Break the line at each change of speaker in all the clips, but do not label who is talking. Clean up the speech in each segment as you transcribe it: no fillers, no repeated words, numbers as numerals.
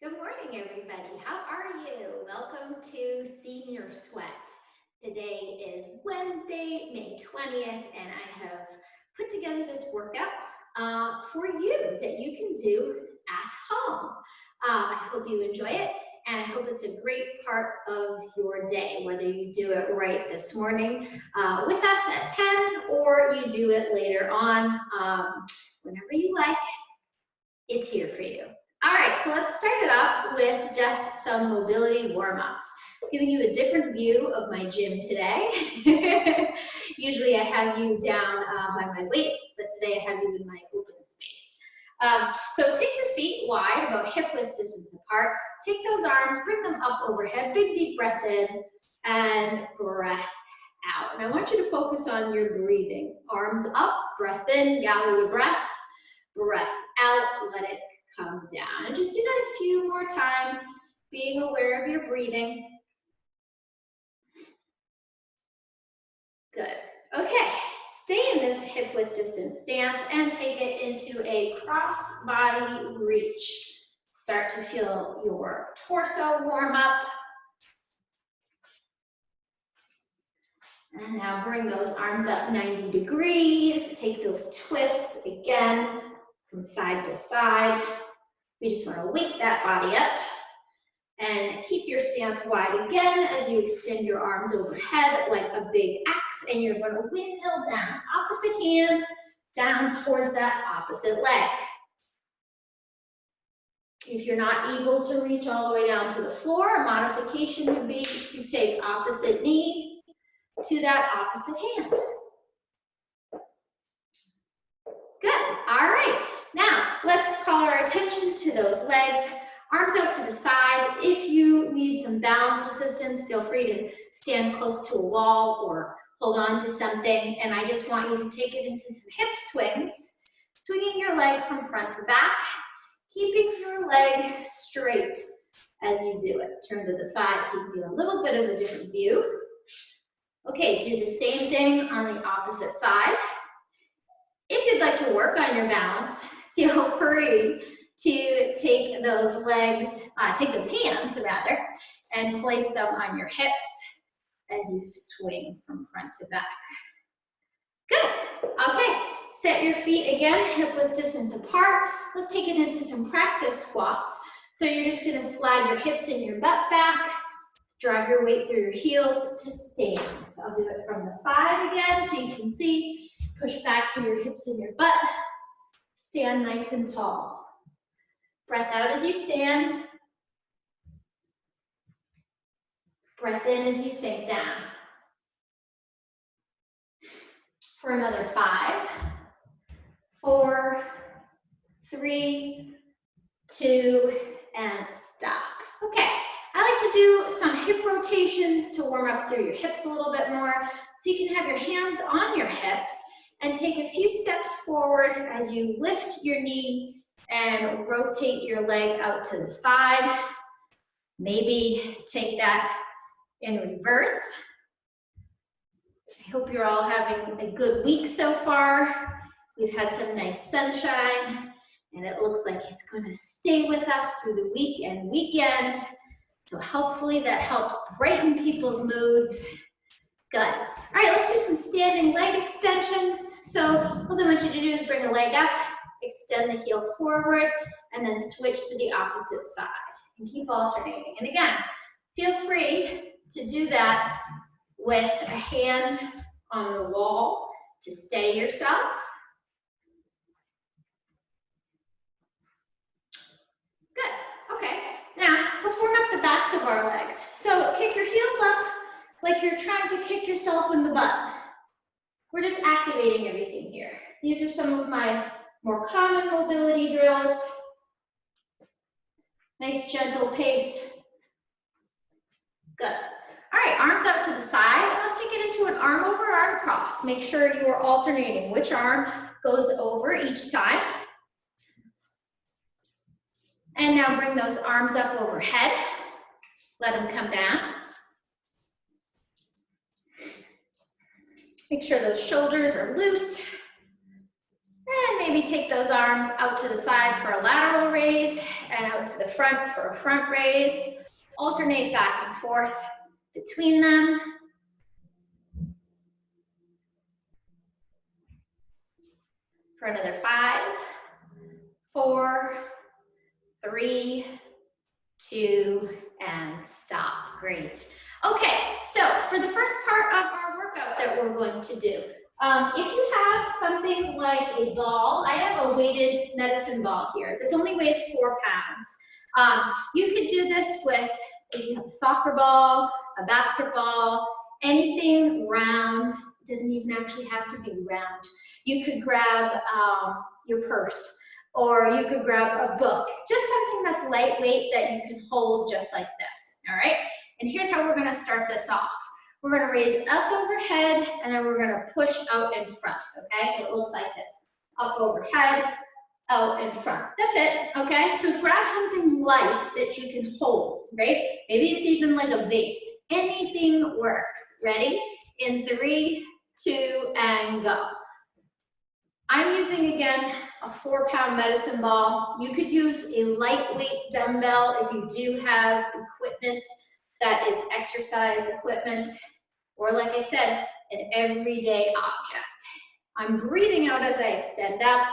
Good morning, everybody. How are you? Welcome to Senior Sweat. Today is Wednesday, May 20th, and I have put together this workout for you that you can do at home. I hope you enjoy it, and I hope it's a great part of your day, whether you do it right this morning with us at 10 or you do it later on, whenever you like. It's here for you. All right, so let's start it up with just some mobility warm-ups. Giving you a different view of my gym today. Usually I have you down by my weights, but today I have you in my open space. So take your feet wide, about hip width distance apart. Take those arms, bring them up overhead. Big deep breath in and breath out. And I want you to focus on your breathing. Arms up, breath in, gather your breath out, let it come down. And just do that a few more times, being aware of your breathing. Good. Okay, stay in this hip width distance stance and take it into a cross body reach. Start to feel your torso warm up. And now bring those arms up 90 degrees. Take those twists again from side to side. We just want to wake that body up and keep your stance wide again as you extend your arms overhead like a big axe, and you're going to windmill down, opposite hand down towards that opposite leg. If you're not able to reach all the way down to the floor, a modification would be to take opposite knee to that opposite hand. Good, all right. Now, let's call our attention to those legs, arms out to the side. If you need some balance assistance, feel free to stand close to a wall or hold on to something. And I just want you to take it into some hip swings, swinging your leg from front to back, keeping your leg straight as you do it. Turn to the side so you can get a little bit of a different view. Okay, do the same thing on the opposite side. If you'd like to work on your balance, feel free to take those legs, take those hands rather, and place them on your hips as you swing from front to back. Good, okay. Set your feet again, hip width distance apart. Let's take it into some practice squats. So you're just gonna slide your hips and your butt back, drive your weight through your heels to stand. So I'll do it from the side again so you can see. Push back through your hips and your butt. Stand nice and tall. Breath out as you stand. Breath in as you sink down. For another 5, 4, 3, 2, and stop. Okay, I like to do some hip rotations to warm up through your hips a little bit more. So you can have your hands on your hips and take a few steps forward as you lift your knee and rotate your leg out to the side. Maybe take that in reverse. I hope you're all having a good week so far. We've had some nice sunshine, and it looks like it's going to stay with us through the week and weekend. So hopefully that helps brighten people's moods. Good. All right, let's do some standing leg extensions. So all I want you to do is bring a leg up, extend the heel forward, and then switch to the opposite side. And keep alternating. And again, feel free to do that with a hand on the wall to stay yourself. Good. Okay. Now, let's warm up the backs of our legs. So kick your heels up like you're trying to kick yourself in the butt. We're just activating everything here. These are some of my more common mobility drills. Nice gentle pace. Good. All right, arms out to the side. Let's take it into an arm over arm cross. Make sure you are alternating which arm goes over each time. And now bring those arms up overhead. Let them come down. Make sure those shoulders are loose. And maybe take those arms out to the side for a lateral raise and out to the front for a front raise. Alternate back and forth between them. For another 5, 4, 3, 2, and stop. Great. Okay, so for the first part of our workout that we're going to do, if you have something like a ball, I have a weighted medicine ball here. This only weighs 4 pounds. You could do this with a soccer ball, a basketball, anything round. It doesn't even actually have to be round. You could grab your purse, or you could grab a book, just something that's lightweight that you can hold just like this, all right? And here's how we're gonna start this off. We're gonna raise up overhead, and then we're gonna push out in front, okay? So it looks like this, up overhead, out in front. That's it, okay? So grab something light that you can hold, right? Maybe it's even like a vase. Anything works. Ready? In 3, 2, and go. I'm using, again, a 4-pound medicine ball. You could use a lightweight dumbbell if you do have equipment that is exercise equipment, or like I said, an everyday object. I'm breathing out as I extend up,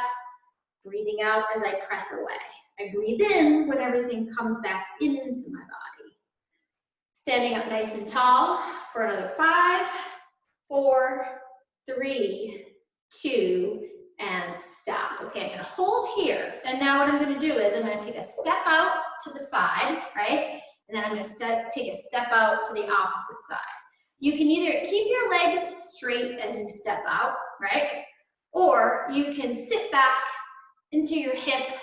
breathing out as I press away. I breathe in when everything comes back into my body. Standing up nice and tall for another 5, 4, 3, 2, and stop. Okay, I'm gonna hold here, and now what I'm gonna do is I'm gonna take a step out to the side, right? And then I'm gonna take a step out to the opposite side. You can either keep your legs straight as you step out, right? Or you can sit back into your hip,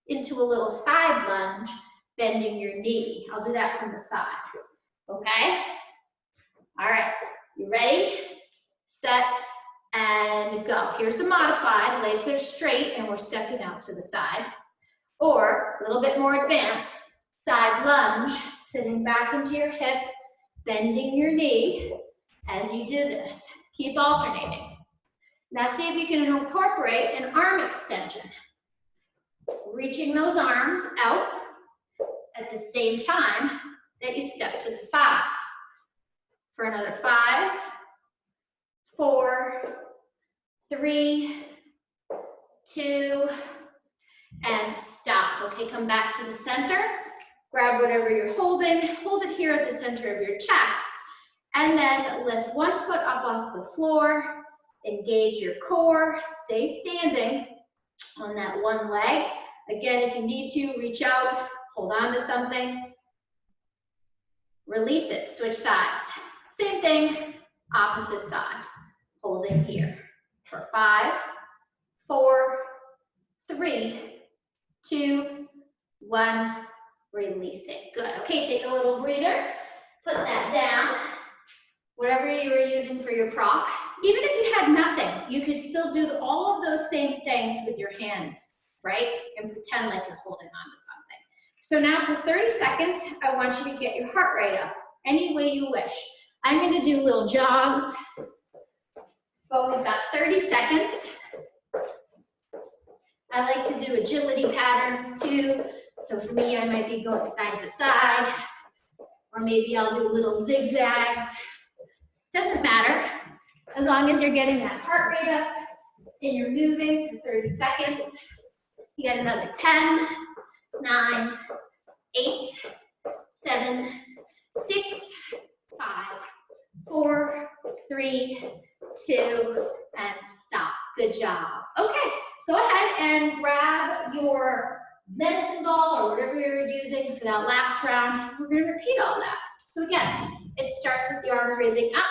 into a little side lunge, bending your knee. I'll do that from the side, okay? All right, you ready? Set, and go. Here's the modified, legs are straight and we're stepping out to the side. Or, a little bit more advanced, side lunge, sitting back into your hip, bending your knee as you do this. Keep alternating. Now see if you can incorporate an arm extension. Reaching those arms out at the same time that you step to the side. For another 5, 4, 3, 2, and stop. Okay, come back to the center. Grab whatever you're holding. Hold it here at the center of your chest. And then lift one foot up off the floor. Engage your core. Stay standing on that one leg. Again, if you need to, reach out. Hold on to something. Release it. Switch sides. Same thing, opposite side. Holding here. For 5, 4, 3, 2, 1, release it. Good. Okay, take a little breather. Put that down. Whatever you were using for your prop. Even if you had nothing, you could still do all of those same things with your hands, right? And pretend like you're holding on to something. So now for 30 seconds, I want you to get your heart rate up any way you wish. I'm going to do little jogs. But we've got 30 seconds. I like to do agility patterns too. So for me, I might be going side to side, or maybe I'll do little zigzags. Doesn't matter, as long as you're getting that heart rate up and you're moving for 30 seconds. You got another 10, 9, 8, 7, 6, 5, 4, 3, 2, and stop. Good job. Okay, go ahead and grab your medicine ball or whatever you're using for that last round. We're going to repeat all that. So again, it starts with the arm raising up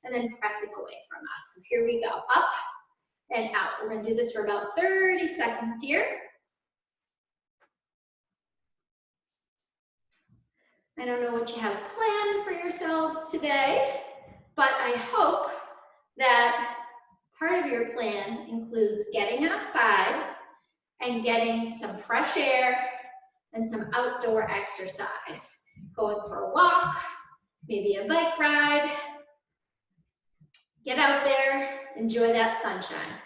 and then pressing away from us. So here we go, up and out. We're going to do this for about 30 seconds here. I don't know what you have planned for yourselves today, but I hope that part of your plan includes getting outside and getting some fresh air and some outdoor exercise. Going for a walk, maybe a bike ride. Get out there, enjoy that sunshine.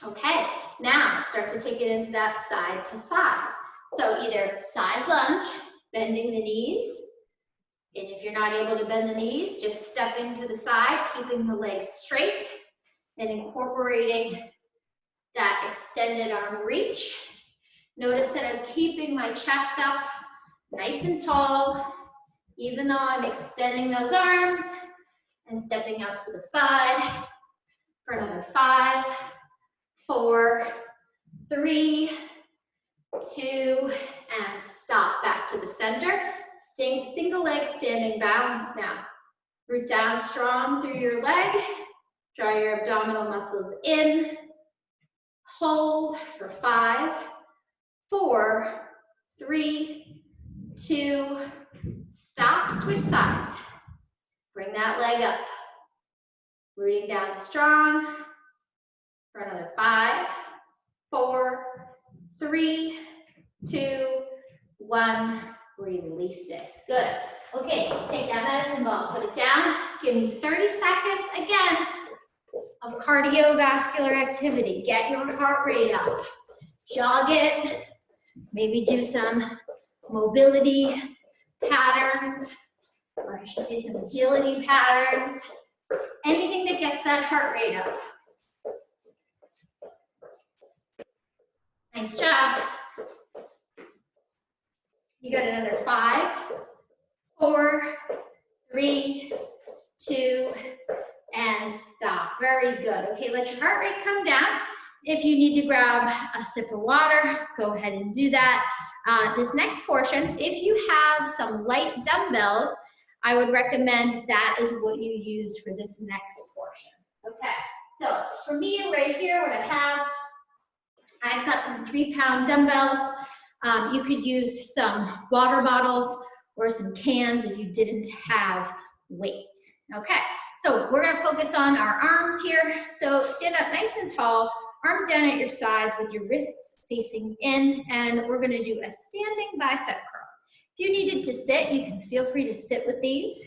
Okay, now start to take it into that side to side. So either side lunge, bending the knees, and if you're not able to bend the knees, just stepping to the side, keeping the legs straight, and incorporating that extended arm reach. Notice that I'm keeping my chest up nice and tall, even though I'm extending those arms and stepping out to the side for another 5, 4, 3, 2, and stop. Back to the center. Single leg standing balance now. Root down strong through your leg. Draw your abdominal muscles in. Hold for 5, 4, 3, 2, stop, switch sides. Bring that leg up. Rooting down strong for another 5, 4, 3, 2, 1. Release it. Good. Okay, take that medicine ball, put it down. Give me 30 seconds again of cardiovascular activity. Get your heart rate up. Jog it. Maybe do some mobility patterns, or I should say some agility patterns. Anything that gets that heart rate up. Nice job. You got another 5, 4, 3, 2, and stop. Very good. Okay, let your heart rate come down. If you need to grab a sip of water, go ahead and do that. This next portion, if you have some light dumbbells, I would recommend that is what you use for this next portion. Okay, so for me right here, what I've got some 3-pound dumbbells. You could use some water bottles or some cans if you didn't have weights. Okay, so we're gonna focus on our arms here. So stand up nice and tall, arms down at your sides with your wrists facing in, and we're gonna do a standing bicep curl. If you needed to sit, you can feel free to sit with these.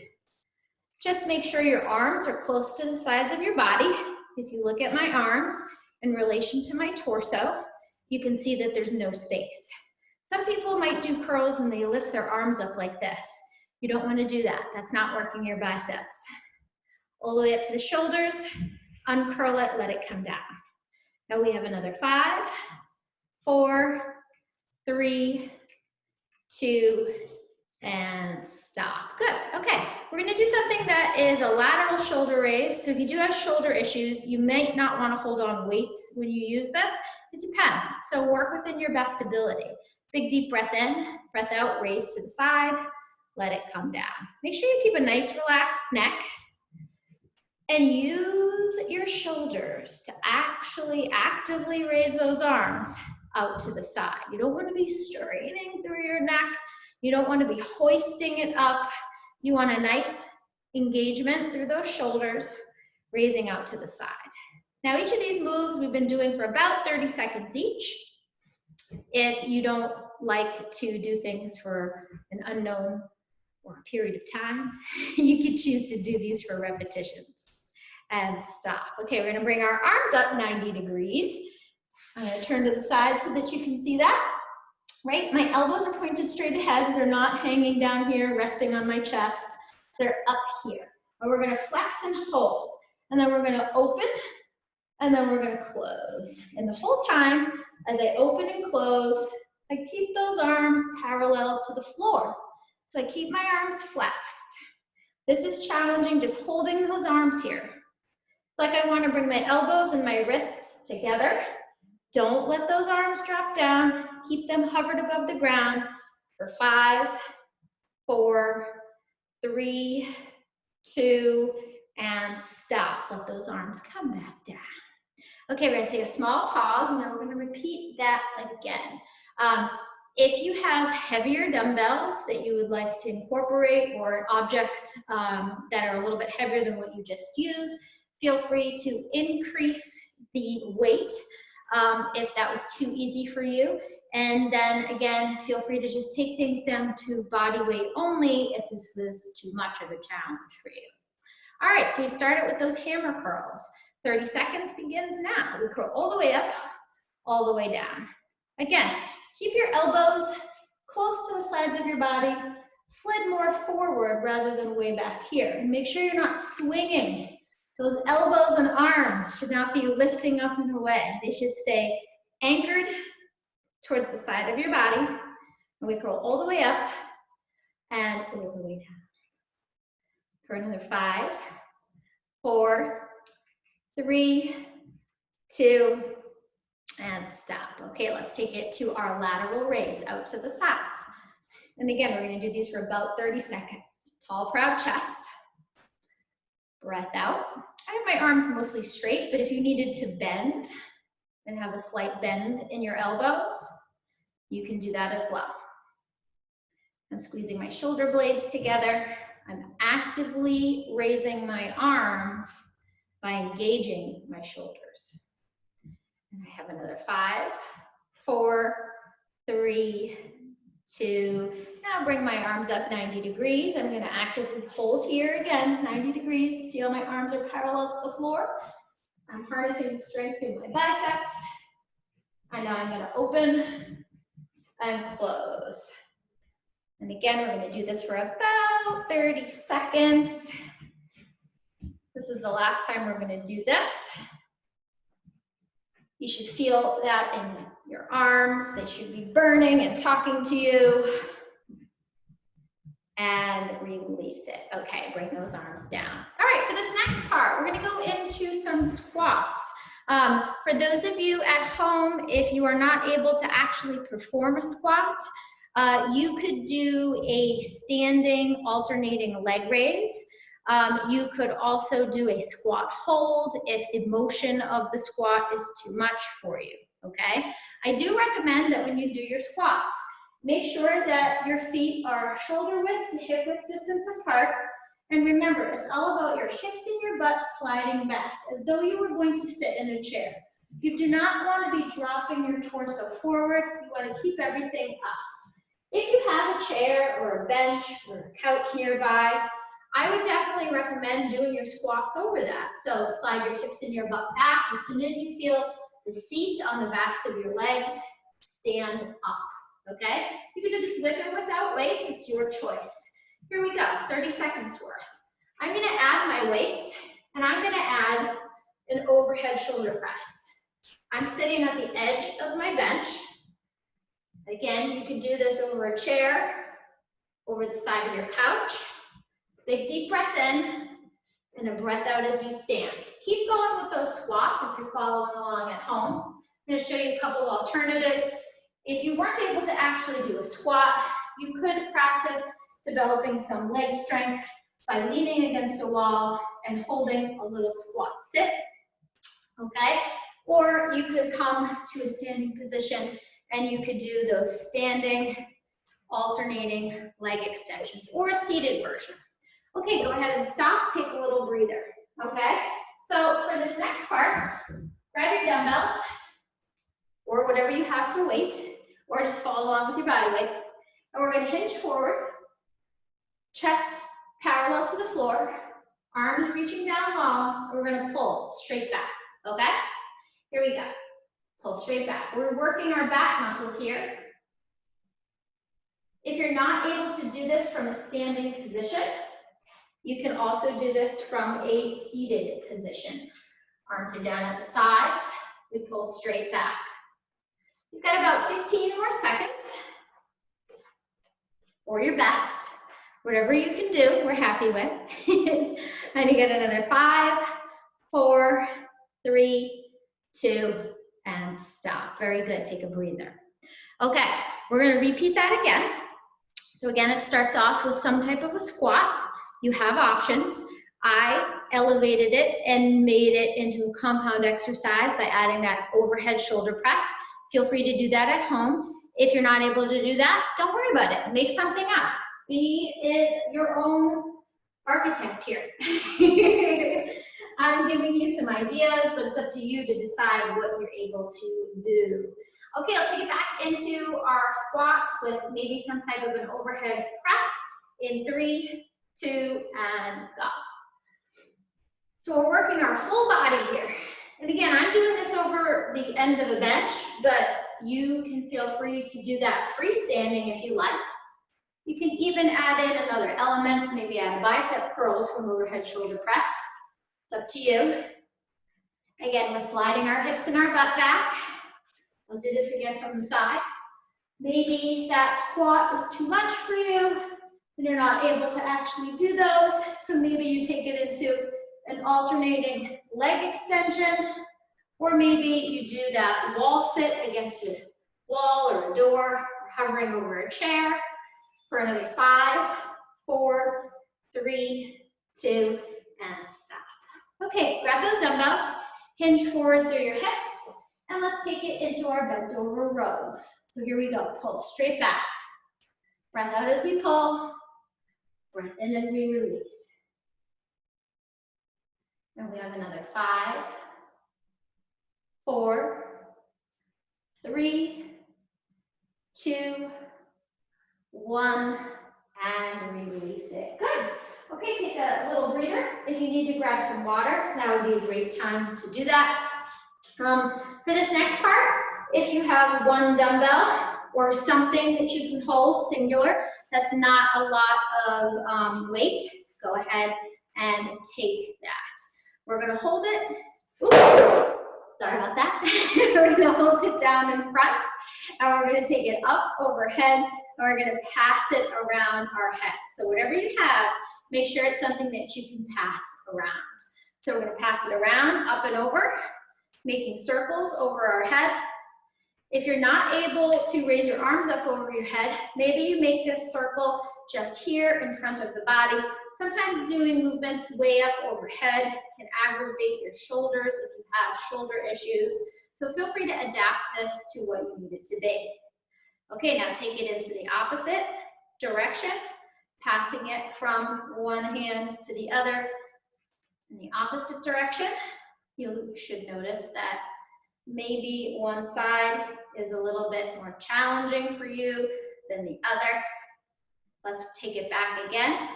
Just make sure your arms are close to the sides of your body. If you look at my arms in relation to my torso, you can see that there's no space. Some people might do curls and they lift their arms up like this. You don't want to do that. That's not working your biceps. All the way up to the shoulders, uncurl it, let it come down. Now we have another 5, 4, 3, 2, and stop. Good. Okay, we're going to do something that is a lateral shoulder raise. So if you do have shoulder issues, you might not want to hold on weights when you use this. It depends. So work within your best ability. Big deep breath in, breath out, raise to the side, let it come down. Make sure you keep a nice relaxed neck and use your shoulders to actually actively raise those arms out to the side. You don't want to be straining through your neck. You don't want to be hoisting it up. You want a nice engagement through those shoulders, raising out to the side. Now each of these moves we've been doing for about 30 seconds each. If you don't like to do things for an unknown or a period of time, you can choose to do these for repetitions. And stop. Okay, we're gonna bring our arms up 90 degrees. I'm gonna turn to the side so that you can see that. Right, my elbows are pointed straight ahead. They're not hanging down here, resting on my chest. They're up here. And we're gonna flex and hold. And then we're gonna open, and then we're gonna close. And the whole time, as I open and close, I keep those arms parallel to the floor. So I keep my arms flexed. This is challenging, just holding those arms here. It's like I wanna bring my elbows and my wrists together. Don't let those arms drop down. Keep them hovered above the ground for 5, 4, 3, 2, and stop. Let those arms come back down. Okay, we're gonna take a small pause and then we're gonna repeat that again. If you have heavier dumbbells that you would like to incorporate or objects that are a little bit heavier than what you just used, feel free to increase the weight if that was too easy for you. And then again, feel free to just take things down to body weight only if this was too much of a challenge for you. All right, so we started with those hammer curls. 30 seconds begins now. We curl all the way up, all the way down. Again, Keep your elbows close to the sides of your body, slid more forward rather than way back here. And make sure you're not swinging. Those elbows and arms should not be lifting up and away. They should stay anchored towards the side of your body. And we curl all the way up and all the way down. For another 5, 4, 3, 2, and stop. Okay, let's take it to our lateral raise out to the sides. And again, we're going to do these for about 30 seconds. Tall, proud chest. Breath out. I have my arms mostly straight, but if you needed to bend and have a slight bend in your elbows, you can do that as well. I'm squeezing my shoulder blades together. I'm actively raising my arms by engaging my shoulders. And I have another 5, 4, 3, 2. Now bring my arms up 90 degrees. I'm going to actively hold here again, 90 degrees. See how my arms are parallel to the floor? I'm harnessing the strength through my biceps. And now I'm going to open and close. And again, we're going to do this for about 30 seconds. This is the last time we're going to do this. You should feel that in your arms. They should be burning and talking to you. And release it. Okay, bring those arms down. All right, for this next part, we're going to go into some squats. For those of you at home, if you are not able to actually perform a squat, you could do a standing alternating leg raise. You could also do a squat hold if the motion of the squat is too much for you, okay? I do recommend that when you do your squats, make sure that your feet are shoulder width to hip width distance apart. And remember, it's all about your hips and your butt sliding back as though you were going to sit in a chair. You do not want to be dropping your torso forward. You want to keep everything up. If you have a chair or a bench or a couch nearby, I would definitely recommend doing your squats over that. So slide your hips and your butt back. As soon as you feel the seat on the backs of your legs, stand up, okay? You can do this with or without weights, it's your choice. Here we go, 30 seconds worth. I'm gonna add my weights, and I'm gonna add an overhead shoulder press. I'm sitting at the edge of my bench. Again, you can do this over a chair, over the side of your couch. Big deep breath in, and a breath out as you stand. Keep going with those squats if you're following along at home. I'm gonna show you a couple of alternatives. If you weren't able to actually do a squat, you could practice developing some leg strength by leaning against a wall and holding a little squat sit, okay? Or you could come to a standing position and you could do those standing, alternating leg extensions, or a seated version. Okay, go ahead and stop, take a little breather, okay? So for this next part, grab your dumbbells, or whatever you have for weight, or just follow along with your body weight. And we're gonna hinge forward, chest parallel to the floor, arms reaching down long, and we're gonna pull straight back, okay? Here we go. Pull straight back. We're working our back muscles here. If you're not able to do this from a standing position, you can also do this from a seated position. Arms are down at the sides. We pull straight back. You've got about 15 more seconds, or your best. Whatever you can do, we're happy with. And you get another 5, 4, 3, 2, and stop. Very good, take a breather. Okay, we're gonna repeat that again. So again, it starts off with some type of a squat. You have options. I elevated it and made it into a compound exercise by adding that overhead shoulder press. Feel free to do that at home. If you're not able to do that, don't worry about it. Make something up. Be your own architect here. I'm giving you some ideas, but it's up to you to decide what you're able to do. Okay, let's take it back into our squats with maybe some type of an overhead press in 3, 2, and go. So we're working our full body here. And again, I'm doing this over the end of a bench, but You can feel free to do that freestanding if you like. You can even add in another element, maybe add bicep curls from overhead shoulder press. It's up to you. Again, we're sliding our hips and our butt back. We'll do this again from the side. Maybe that squat is too much for you and you're not able to actually do those. So maybe you take it into an alternating leg extension, or maybe you do that wall sit against a wall or a door, or hovering over a chair for another 5, 4, 3, 2, and stop. Okay, grab those dumbbells, hinge forward through your hips, and let's take it into our bent over rows. So here we go, pull straight back. Breath out as we pull, breath in as we release. And we have another 5, 4, 3, 2, 1, and release it. Good. Okay, take a little breather. If you need to grab some water, that would be a great time to do that. For this next part, if you have one dumbbell or something that you can hold singular, that's not a lot of weight, go ahead and take that. We're gonna hold it. Oops, sorry about that. We're gonna hold it down in front, and we're gonna take it up overhead, and we're gonna pass it around our head. So whatever you have, make sure it's something that you can pass around. So we're gonna pass it around, up and over, making circles over our head. If you're not able to raise your arms up over your head, maybe you make this circle just here in front of the body. Sometimes doing movements way up overhead can aggravate your shoulders if you have shoulder issues. So feel free to adapt this to what you need it to be. Okay, now take it into the opposite direction, passing it from one hand to the other in the opposite direction. You should notice that maybe one side is a little bit more challenging for you than the other. Let's take it back again.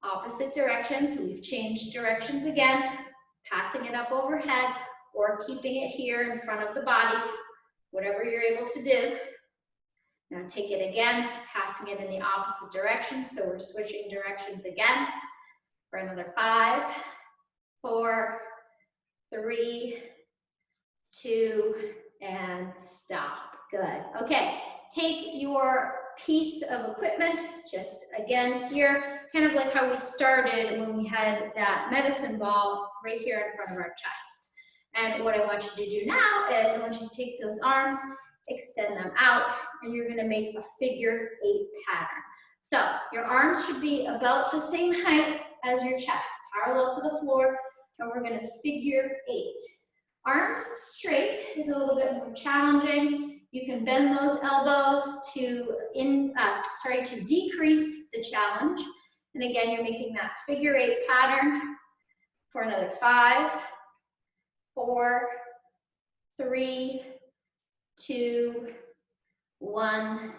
Opposite direction, so we've changed directions again, passing it up overhead or keeping it here in front of the body, whatever you're able to do. Now take it again, passing it in the opposite direction, so we're switching directions again for another 5, 4, 3, 2, and stop. Good. Okay, take your piece of equipment, just again here, kind of like how we started when we had that medicine ball right here in front of our chest. And what I want you to do now is I want you to take those arms, extend them out, and you're gonna make a figure 8 pattern. So your arms should be about the same height as your chest, parallel to the floor, and we're gonna figure 8. Arms straight is a little bit more challenging. You can bend those elbows to decrease the challenge. And again, you're making that figure 8 pattern for another 5, 4, 3, 2, 1,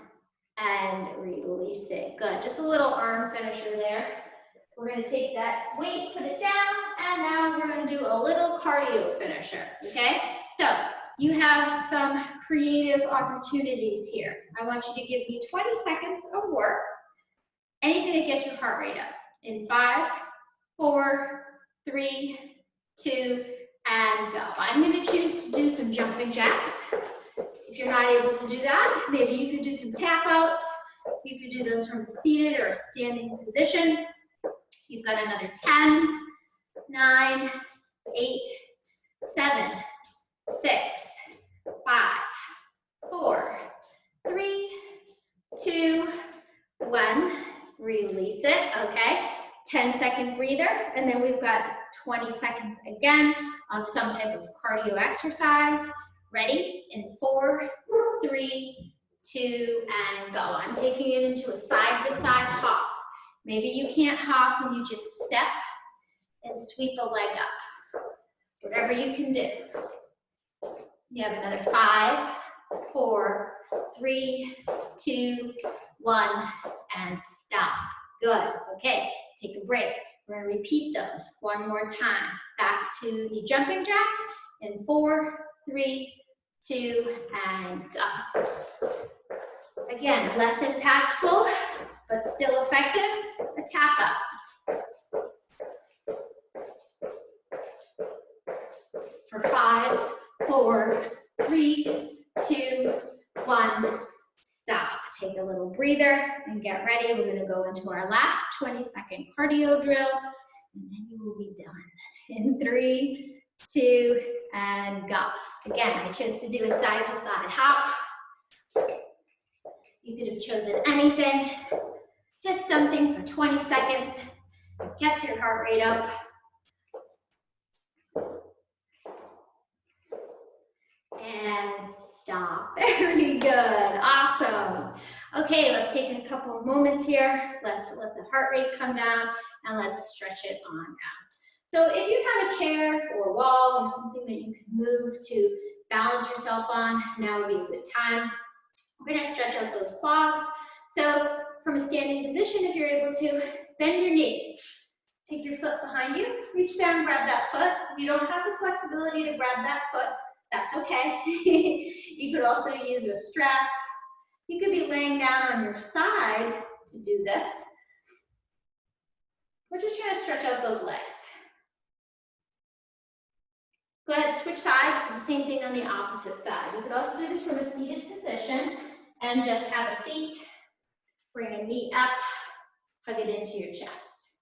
and release it. Good, just a little arm finisher there. We're gonna take that weight, put it down, and now we're gonna do a little cardio finisher, okay? So you have some creative opportunities here. I want you to give me 20 seconds of work, anything that gets your heart rate up. In 5, 4, 3, 2, and go. I'm gonna choose to do some jumping jacks. If you're not able to do that, maybe you could do some tap outs. You could do those from a seated or a standing position. You've got another 10, 9, 8, 7, 6, 5, 4, 3, 2, 1. Release it, okay? 10-second breather, and then we've got 20 seconds again of some type of cardio exercise. Ready? In 4, 3, 2, and go. I'm taking it into a side-to-side hop. Maybe you can't hop and you just step and sweep a leg up. Whatever you can do. You have another 5, 4, 3, 2, 1, and stop. Good. Okay, take a break. We're going to repeat those one more time. Back to the jumping jack in 4, 3, 2, and go. Again, less impactful, but still effective. A tap up. For 5, 4, 3, 2, 1. Stop. Take a little breather and get ready. We're going to go into our last 20-second cardio drill, and then you will be done. In 3, 2, and go. Again, I chose to do a side-to-side hop. You could have chosen anything, just something for 20 seconds. Gets your heart rate up. And stop. Very good. Awesome. Okay, let's take a couple of moments here. Let's let the heart rate come down and let's stretch it on out. So if you have a chair or a wall or something that you can move to balance yourself on, now would be a good time. We're going to stretch out those quads. So from a standing position, if you're able to, bend your knee. Take your foot behind you, reach down, grab that foot. If you don't have the flexibility to grab that foot, that's okay. You could also use a strap. You could be laying down on your side to do this. We're just trying to stretch out those legs. Go ahead, switch sides, do the same thing on the opposite side. You could also do this from a seated position and just have a seat. Bring a knee up, hug it into your chest.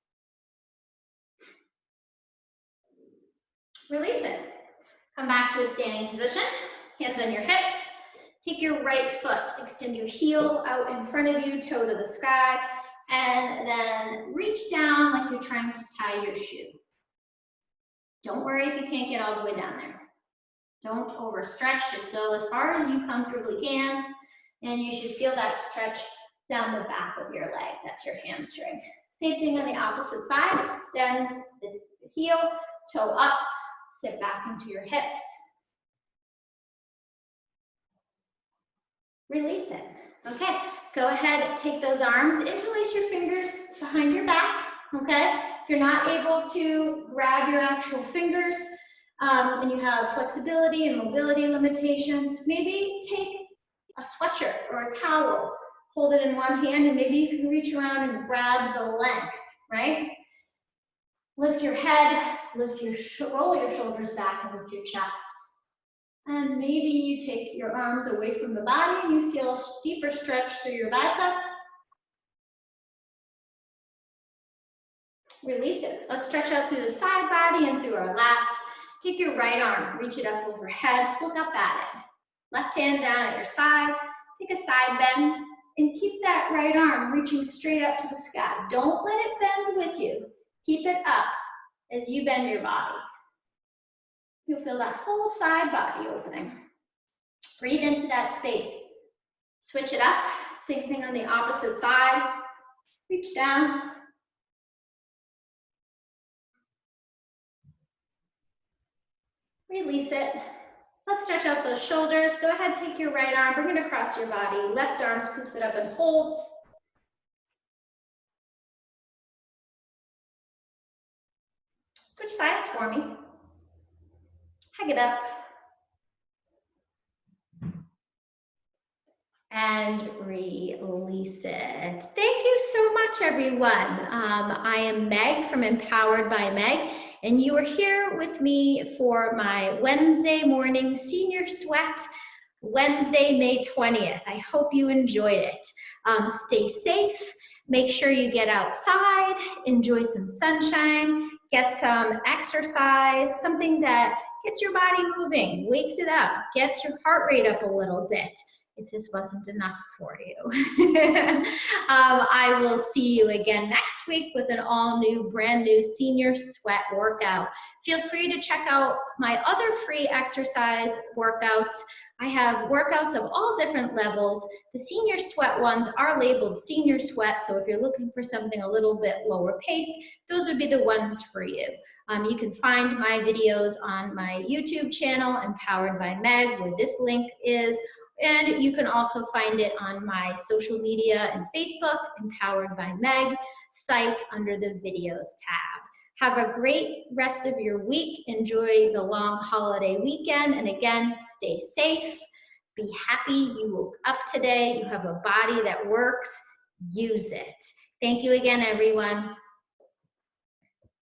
Release it. Come back to a standing position, hands on your hip. Take your right foot, extend your heel out in front of you, toe to the sky, and then reach down like you're trying to tie your shoe. Don't worry if you can't get all the way down there. Don't overstretch, just go as far as you comfortably can, and you should feel that stretch down the back of your leg. That's your hamstring. Same thing on the opposite side, extend the heel, toe up, sit back into your hips. Release it. Okay, go ahead, take those arms, interlace your fingers behind your back, okay? If you're not able to grab your actual fingers and you have flexibility and mobility limitations, maybe take a sweatshirt or a towel, hold it in one hand, and maybe you can reach around and grab the length, right? Lift your head, roll your shoulders back and lift your chest. And maybe you take your arms away from the body and you feel a deeper stretch through your biceps. Release it. Let's stretch out through the side body and through our lats. Take your right arm, reach it up overhead, look up at it. Left hand down at your side, take a side bend, and keep that right arm reaching straight up to the sky. Don't let it bend with you. Keep it up as you bend your body. You'll feel that whole side body opening. Breathe into that space. Switch it up. Same thing on the opposite side. Reach down. Release it. Let's stretch out those shoulders. Go ahead, take your right arm, bring it across your body. Left arm scoops it up and holds. Switch sides for me. Hug it up. And release it. Thank you so much, everyone. I am Meg from Empowered by Meg, and you are here with me for my Wednesday morning Senior Sweat, Wednesday, May 20th. I hope you enjoyed it. Stay safe. Make sure you get outside, enjoy some sunshine, get some exercise, something that gets your body moving, wakes it up, gets your heart rate up a little bit, if this wasn't enough for you. I will see you again next week with an all new, brand new Senior Sweat workout. Feel free to check out my other free exercise workouts. I have workouts of all different levels. The Senior Sweat ones are labeled Senior Sweat, so if you're looking for something a little bit lower paced, those would be the ones for you. You can find my videos on my YouTube channel, Empowered by Meg, where this link is, and you can also find it on my social media and Facebook, Empowered by Meg site under the videos tab. Have a great rest of your week. Enjoy the long holiday weekend. And again, stay safe. Be happy you woke up today. You have a body that works. Use it. Thank you again, everyone.